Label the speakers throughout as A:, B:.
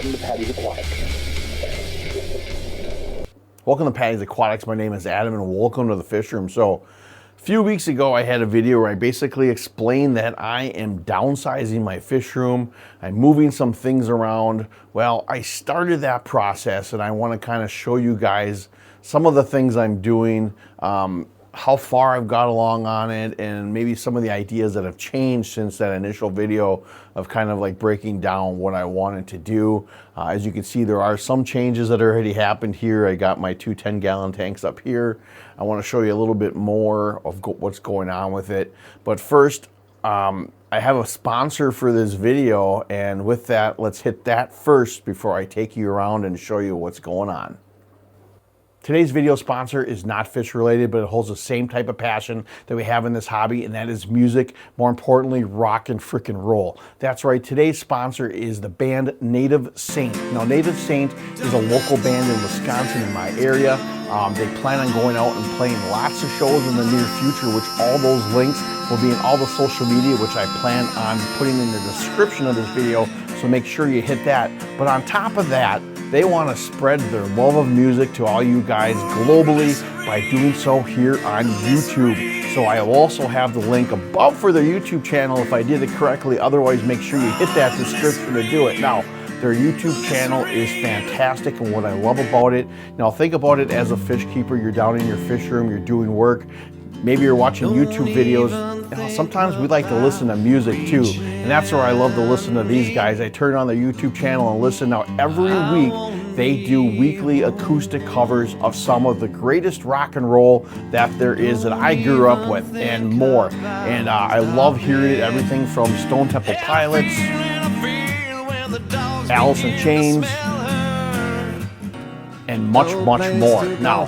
A: Welcome to Patty's Aquatics.
B: Welcome to Patty's Aquatics. My name is Adam and welcome to the fish room. So a few weeks ago I had a video where I basically explained that I am downsizing my fish room. I'm moving some things around. Well, I started that process and I want to kind of show you guys some of the things I'm doing, how far I've got along on it, and maybe some of the ideas that have changed since that initial video of kind of like breaking down what I wanted to do. As you can see, there are some changes that already happened here. I got my two 10-gallon tanks up here. I want to show you a little bit more of what's going on with it. But first, I have a sponsor for this video, and with that, let's hit that first before I take you around and show you what's going on. Today's video sponsor is not fish related, but it holds the same type of passion that we have in this hobby, and that is music. More importantly, rock and frickin' roll. That's right, today's sponsor is the band Native Saint. Now, Native Saint is a local band in Wisconsin in my area. They plan on going out and playing lots of shows in the near future, which all those links will be in all the social media, which I plan on putting in the description of this video, so make sure you hit that. But on top of that, they want to spread their love of music to all you guys globally by doing so here on YouTube. So I will also have the link above for their YouTube channel if I did it correctly. Otherwise, make sure you hit that description to do it. Now, their YouTube channel is fantastic, and what I love about it, now think about it as a fish keeper. You're down in your fish room, you're doing work. Maybe you're watching YouTube videos. Sometimes we like to listen to music too, and that's where I love to listen to these guys. I turn on their YouTube channel and listen. Now, every week they do weekly acoustic covers of some of the greatest rock and roll that there is that I grew up with and more. And I love hearing it, everything from Stone Temple Pilots, Alice in Chains, and much, much more. Now,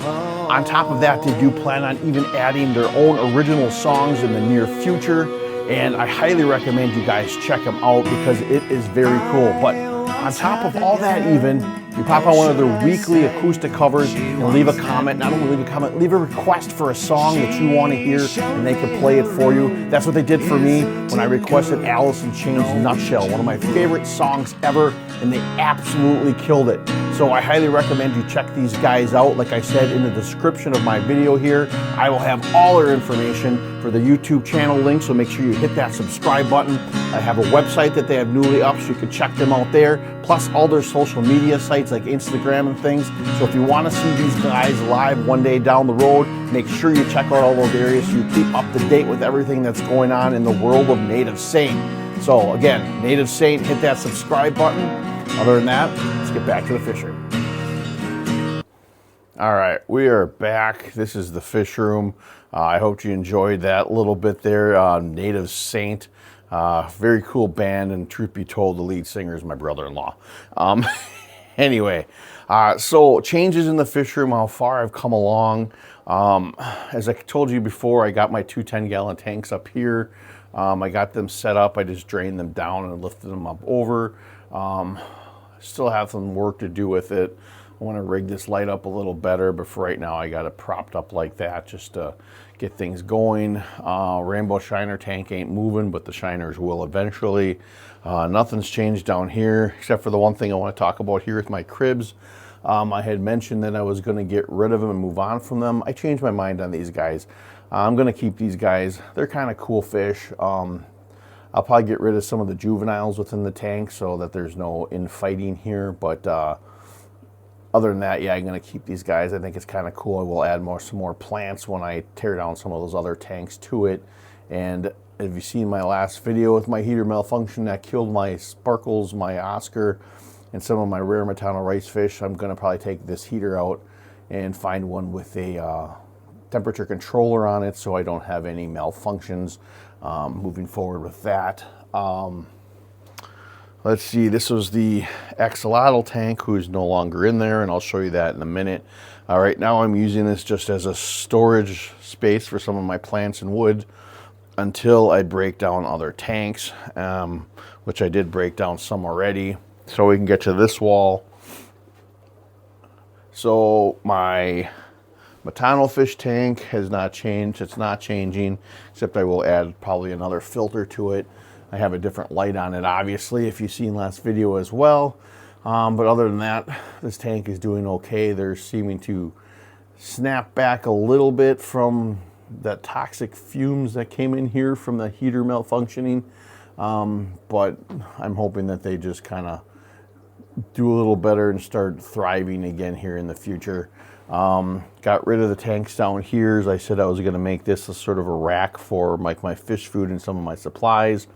B: on top of that, they do plan on even adding their own original songs in the near future, and I highly recommend you guys check them out because it is very cool. But on top of all that, even, you pop on one of their weekly acoustic covers and leave a comment. Not only leave a comment, leave a request for a song that you want to hear, and they can play it for you. That's what they did for me when I requested Alice in Chains Nutshell, one of my favorite songs ever, and they absolutely killed it. So I highly recommend you check these guys out. Like I said in the description of my video here, I will have all their information for the YouTube channel link, so make sure you hit that subscribe button. I have a website that they have newly up, so you can check them out there, plus all their social media sites like Instagram and things. So if you want to see these guys live one day down the road, make sure you check out all those areas so you keep up to date with everything that's going on in the world of Native Saint. So again, Native Saint, hit that subscribe button. Other than that, let's get back to the fish room. All right, we are back. This is the fish room. I hope you enjoyed that little bit there. Native Saint, very cool band, and truth be told, the lead singer is my brother-in-law. Anyway, so changes in the fish room, how far I've come along. As I told you before, I got my two 10-gallon tanks up here. I got them set up. I just drained them down and lifted them up over. Still have some work to do with it. I want to rig this light up a little better, but for right now I got it propped up like that just to get things going. Rainbow shiner tank ain't moving, but the shiners will eventually. Nothing's changed down here except for the one thing I want to talk about here with my cribs. I had mentioned that I was going to get rid of them and move on from them. I changed my mind on these guys. I'm going to keep these guys. They're kind of cool fish. I'll probably get rid of some of the juveniles within the tank so that there's no infighting here. But other than that, yeah, I'm going to keep these guys. I think it's kind of cool. I will add some more plants when I tear down some of those other tanks to it. And if you've seen my last video with my heater malfunction that killed my sparkles, my Oscar, and some of my rare Matano rice fish, I'm going to probably take this heater out and find one with a temperature controller on it so I don't have any malfunctions moving forward with that. Let's see, this was the Axolotl tank, who's no longer in there, and I'll show you that in a minute. All right, now I'm using this just as a storage space for some of my plants and wood until I break down other tanks, which I did break down some already. So we can get to this wall. So my Matano fish tank has not changed. It's not changing, except I will add probably another filter to it. I have a different light on it, obviously, if you've seen last video as well. But other than that, this tank is doing okay. They're seeming to snap back a little bit from the toxic fumes that came in here from the heater malfunctioning. But I'm hoping that they just kind of do a little better and start thriving again here in the future. Got rid of the tanks down here. As I said, I was going to make this a sort of a rack for like my fish food and some of my supplies.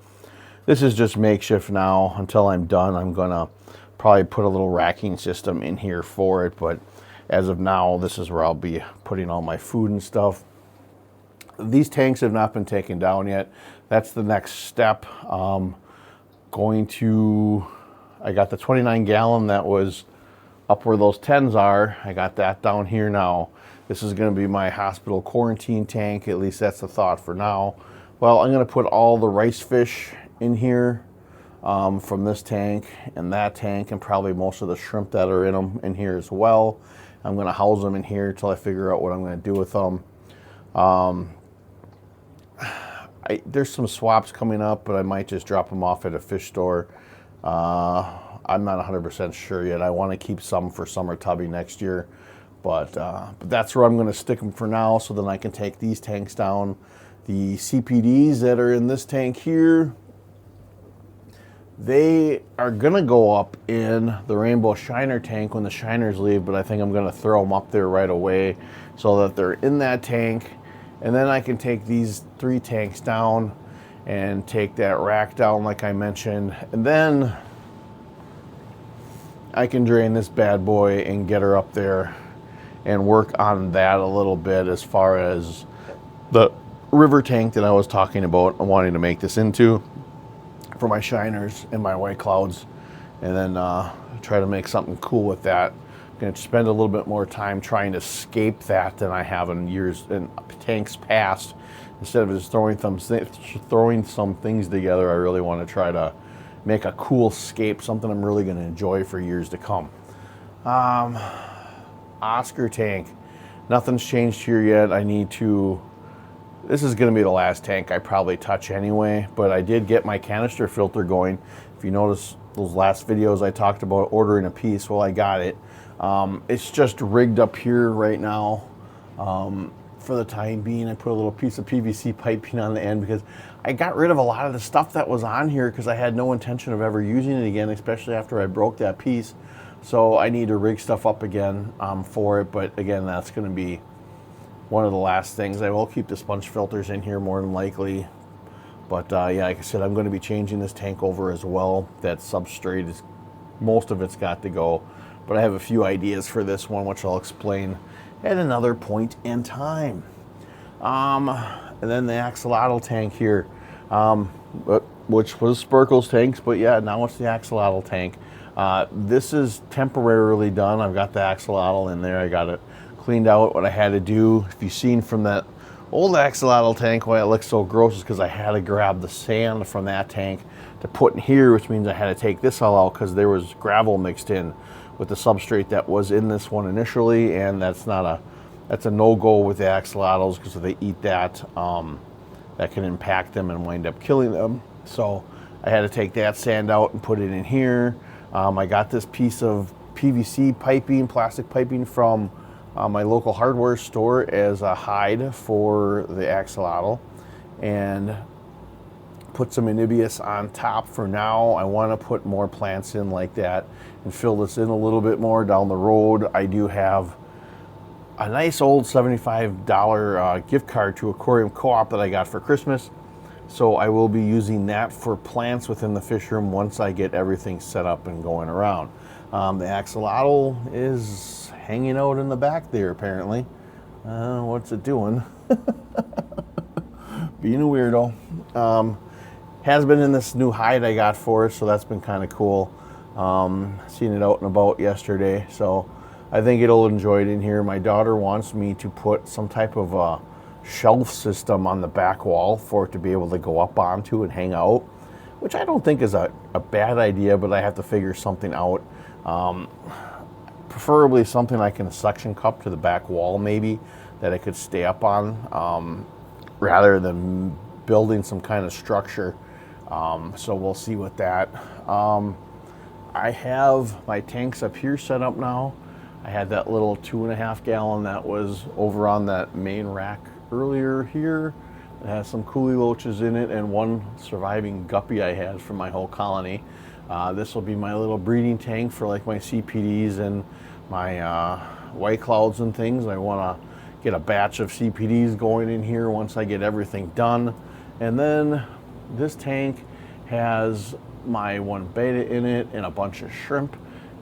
B: This is just makeshift now. Until I'm done, I'm going to probably put a little racking system in here for it. But as of now, this is where I'll be putting all my food and stuff. These tanks have not been taken down yet. That's the next step. I got the 29 gallon that was up where those 10s are. I got that down here now. This is going to be my hospital quarantine tank. At least that's the thought for now. Well, I'm going to put all the rice fish in here from this tank and that tank, and probably most of the shrimp that are in them in here as well. I'm going to house them in here until I figure out what I'm going to do with them. There's some swaps coming up, but I might just drop them off at a fish store. I'm not 100% sure yet. I want to keep some for summer tubby next year, but that's where I'm going to stick them for now, so then I can take these tanks down. The CPDs that are in this tank here, they are going to go up in the rainbow shiner tank when the shiners leave, but I think I'm going to throw them up there right away so that they're in that tank. And then I can take these 3 tanks down and take that rack down like I mentioned. And then I can drain this bad boy and get her up there and work on that a little bit as far as the river tank that I was talking about wanting to make this into for my shiners and my white clouds. And then try to make something cool with that. I'm going to spend a little bit more time trying to scape that than I have in years in tanks past. Instead of just throwing some things together, I really want to try to make a cool scape, something I'm really going to enjoy for years to come. Oscar tank, nothing's changed here yet. This is going to be the last tank I probably touch anyway, but I did get my canister filter going. If you notice those last videos I talked about ordering a piece, well, I got it. It's just rigged up here right now. For the time being, I put a little piece of PVC piping on the end because I got rid of a lot of the stuff that was on here because I had no intention of ever using it again, especially after I broke that piece. So I need to rig stuff up again for it. But again, that's going to be one of the last things. I will keep the sponge filters in here more than likely. But yeah, like I said, I'm going to be changing this tank over as well. That substrate is, most of it's got to go. But I have a few ideas for this one, which I'll explain at another point in time. And then the Axolotl tank here, which was Sparkle's tanks, but yeah, now it's the Axolotl tank. This is temporarily done. I've got the Axolotl in there. I got it cleaned out, what I had to do. If you've seen from that old Axolotl tank why it looks so gross is because I had to grab the sand from that tank to put in here, which means I had to take this all out because there was gravel mixed in with the substrate that was in this one initially, and that's a no-go with the axolotls because if they eat that, that can impact them and wind up killing them. So I had to take that sand out and put it in here. I got this piece of PVC piping, plastic piping from my local hardware store as a hide for the axolotl, and put some Anibius on top for now. I want to put more plants in like that and fill this in a little bit more down the road. I do have a nice old $75 gift card to Aquarium Co-op that I got for Christmas. So I will be using that for plants within the fish room once I get everything set up and going around. The axolotl is hanging out in the back there apparently. What's it doing? Being a weirdo. Has been in this new hide I got for it, so that's been kind of cool. Seen it out and about yesterday, so I think it'll enjoy it in here. My daughter wants me to put some type of a shelf system on the back wall for it to be able to go up onto and hang out, which I don't think is a bad idea, but I have to figure something out. Preferably something like in a suction cup to the back wall maybe that I could stay up on, rather than building some kind of structure. So we'll see with that. I have my tanks up here set up now. I had that little 2.5 gallon that was over on that main rack earlier here. It has some coolie loaches in it and one surviving guppy I had from my whole colony. This will be my little breeding tank for like my CPDs and my white clouds and things. I want to get a batch of CPDs going in here once I get everything done. And then this tank has my one beta in it and a bunch of shrimp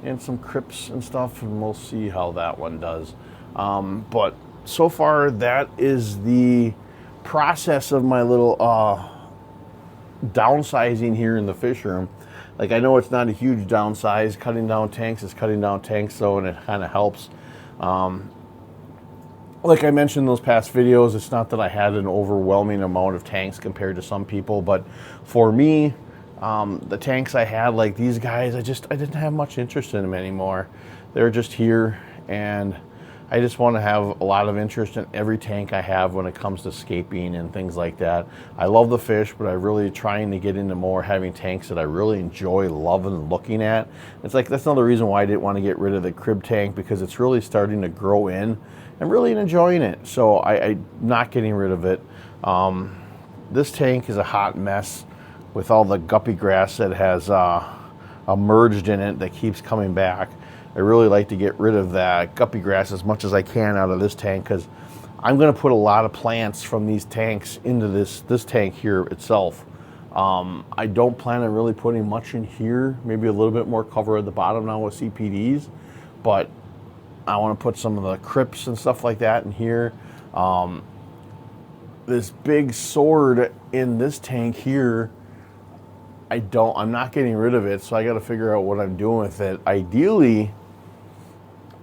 B: and some crypts and stuff, and we'll see how that one does. But so far that is the process of my little downsizing here in the fish room. Like, I know it's not a huge downsize. Cutting down tanks is cutting down tanks, though, and it kind of helps. Like I mentioned in those past videos, it's not that I had an overwhelming amount of tanks compared to some people, but for me, the tanks I had, like these guys, I didn't have much interest in them anymore. They're just here, and I just want to have a lot of interest in every tank I have when it comes to scaping and things like that. I love the fish, but I'm really trying to get into more having tanks that I really enjoy loving looking at. It's like, that's another reason why I didn't want to get rid of the crib tank, because it's really starting to grow in. I'm really enjoying it, so I'm not getting rid of it. This tank is a hot mess with all the guppy grass that has emerged in it that keeps coming back. I really like to get rid of that guppy grass as much as I can out of this tank, because I'm going to put a lot of plants from these tanks into this tank here itself. I don't plan on really putting much in here, maybe a little bit more cover at the bottom now with CPDs, but I want to put some of the crypts and stuff like that in here. This big sword in this tank here, I'm not getting rid of it, so I got to figure out what I'm doing with it. Ideally,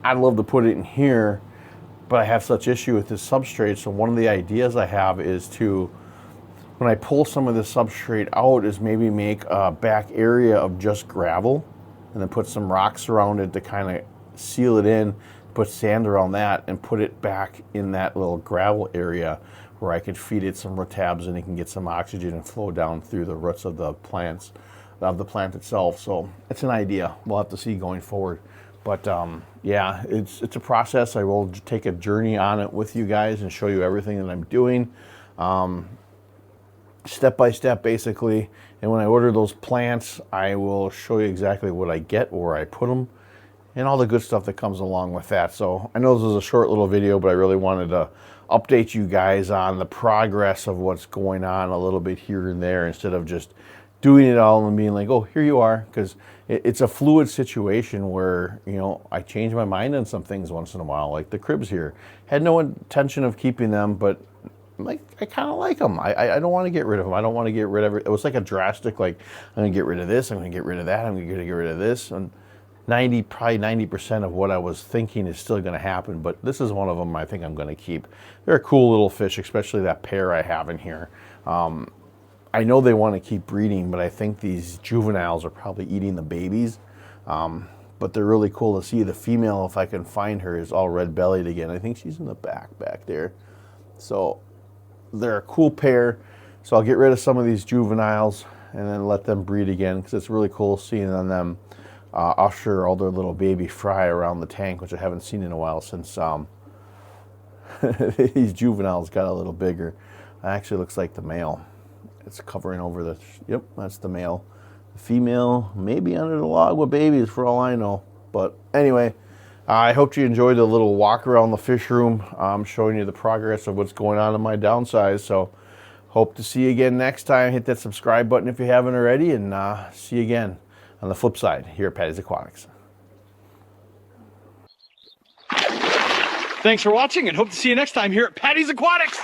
B: I'd love to put it in here, but I have such issue with this substrate, so one of the ideas I have is to, when I pull some of this substrate out, is maybe make a back area of just gravel and then put some rocks around it to kind of seal it in, put sand around that, and put it back in that little gravel area where I could feed it some root tabs and it can get some oxygen and flow down through the roots of the plants, of the plant itself. So it's an idea. We'll have to see going forward. But yeah, it's a process. I will take a journey on it with you guys and show you everything that I'm doing, step by step, basically. And when I order those plants, I will show you exactly what I get, where I put them, and all the good stuff that comes along with that. So I know this is a short little video, but I really wanted to update you guys on the progress of what's going on a little bit here and there, instead of just doing it all and being like, oh, here you are, because it's a fluid situation where, you know, I change my mind on some things once in a while, like the cribs here. Had no intention of keeping them, but like, I kind of like them. I don't want to get rid of them. I don't want to get rid of it. It was like a drastic, like, I'm going to get rid of this, I'm going to get rid of that, I'm going to get rid of this, and probably 90% of what I was thinking is still going to happen, but this is one of them I think I'm going to keep. They're a cool little fish, especially that pair I have in here. I know they want to keep breeding, but I think these juveniles are probably eating the babies. But they're really cool to see. The female, if I can find her, is all red-bellied again. I think she's in the back there. So they're a cool pair. So I'll get rid of some of these juveniles and then let them breed again, because it's really cool seeing on them usher all their little baby fry around the tank, which I haven't seen in a while since these juveniles got a little bigger. It actually looks like the male. It's covering over the, yep, that's the male. The female may be under the log with babies for all I know. But anyway, I hope you enjoyed the little walk around the fish room, showing you the progress of what's going on in my downsize. So hope to see you again next time. Hit that subscribe button if you haven't already, and see you again on the flip side here at Patty's Aquatics.
A: Thanks for watching, and hope to see you next time here at Patty's Aquatics.